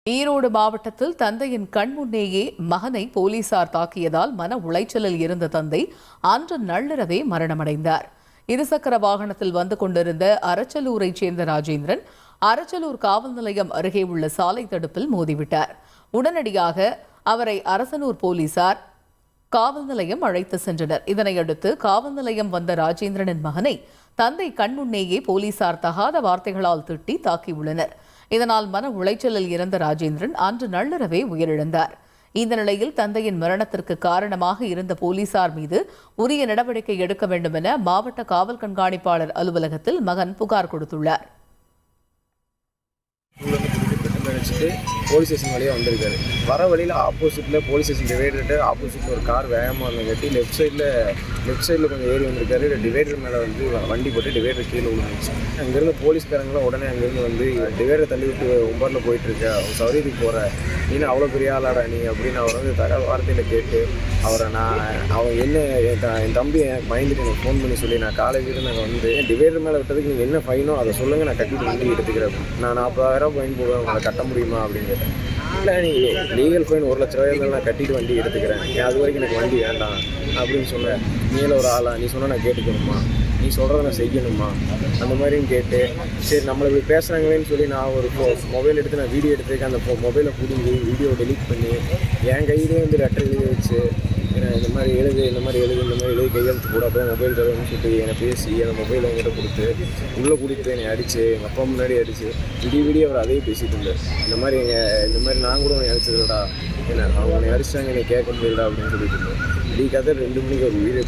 ஈரோடு மாவட்டத்தில் தந்தையின் கண்முன்னேயே மகனை போலீசார் தாக்கியதால் மன உளைச்சலில் இருந்த தந்தை அன்று நள்ளிரவே மரணமடைந்தார். இருசக்கர வாகனத்தில் வந்து கொண்டிருந்த அரச்சலூரைச் சேர்ந்த ராஜேந்திரன் அரச்சலூர் காவல் நிலையம் அருகே உள்ள சாலை தடுப்பில் மோதிவிட்டார். உடனடியாக அவரை அரசனூர் போலீசார் காவல் நிலையம் அழைத்து சென்றனர். இதனையடுத்து காவல் நிலையம் வந்த ராஜேந்திரனின் மகனை தந்தை கண்முன்னேயே போலீசார் தகாத வார்த்தைகளால் திட்டி தாக்கியுள்ளனர். இதனால் மன உளைச்சலில் இருந்த ராஜேந்திரன் அன்று நள்ளிரவே உயிரிழந்தார். இந்த நிலையில் தந்தையின் மரணத்திற்கு காரணமாக இருந்த போலீசார் மீது உரிய நடவடிக்கை எடுக்க வேண்டும் என மாவட்ட காவல் கண்காணிப்பாளர் அலுவலகத்தில் மகன் புகார் கொடுத்துள்ளார். போலீஸ் ஸ்டேஷன் வழியாக வந்திருக்காரு. வர வழியில் ஆப்போசிட்டில் போலீஸ் ஸ்டேஷன் டிவைடர்கிட்ட ஆப்போசிட்டில் ஒரு கார் வேகமாக இருந்தங்காட்டி லெஃப்ட் சைடில் கொஞ்சம் ஏறி வந்திருக்காரு. டிவைடர் மேலே வந்து வண்டி போட்டு டிவைடர் கீழே விழுந்துச்சு. அங்கேருந்து போலீஸ்காரங்களும் உடனே அங்கேருந்து வந்து டிவைடரை தள்ளி விட்டு உம்பரில் போயிட்டுருக்க, அவன் சௌரியத்துக்கு போகிற, நீ அவ்வளோ பெரிய ஆளாடா நீ அப்படின்னு அவர் வந்து தக வார்த்தையில் கேட்டு அவரை அவன் என்ன என் தம்பி எனக்கு பயந்துட்டு எனக்கு ஃபோன் பண்ணி சொல்லி நான் காலேஜில் நாங்கள் வந்து டிவைடர் மேலே விட்டதுக்கு நீங்கள் என்ன ஃபைனோ அதை சொல்லுங்கள், நான் கட்டிட்டு வண்டி எடுத்துக்கிறேன், நான் 40,000 ஃபைன் போடுவேன், உங்களை கட்ட முடியுமா அப்படின்னு கேட்டேன். இல்லை நீங்கள் லீகல் ஃபைன் 1,00,000 இருந்தாலும் நான் கட்டிட்டு வண்டி எடுத்துக்கிறேன், அது வரைக்கும் எனக்கு வண்டி வேண்டாம் அப்படின்னு சொன்னேன். நீல ஒரு ஆளா, நீ சொன்னால் நான் கேட்டுக்கணுமா, நீ சொல்கிறத நான் செய்யணுமா அந்த மாதிரின்னு கேட்டு, சரி நம்மளை இப்படி பேசுகிறாங்களேன்னு சொல்லி நான் ஒரு மொபைல் எடுத்து நான் வீடியோ எடுத்துருக்கேன். அந்த மொபைலை பிடிங்கி வீடியோ டெலிட் பண்ணி என் கையிலே வந்து லெட்டர் எழுதி வச்சு இந்த மாதிரி எழுதி கையெழுத்து கூட அப்புறம் மொபைல் தருவேன்னு சொல்லிட்டு என்னை பேசி அந்த மொபைல் என்கிட்ட கொடுத்து உள்ளே கூட்டிகிட்டு என்னை அடித்து எங்கள் அப்பா முன்னாடி அடித்து விடிய அவர் அதையும் பேசிட்டு இருந்தார். இந்த மாதிரி நான் கூட உன்னை அடிச்சதுலடா, என்ன அவங்க உன்னை அடிச்சாங்க என்னை கேட்க முடியலடா அப்படின்னு சொல்லிட்டு இருந்தேன். கதை 2 மணிக்கு ஒரு வீடியோ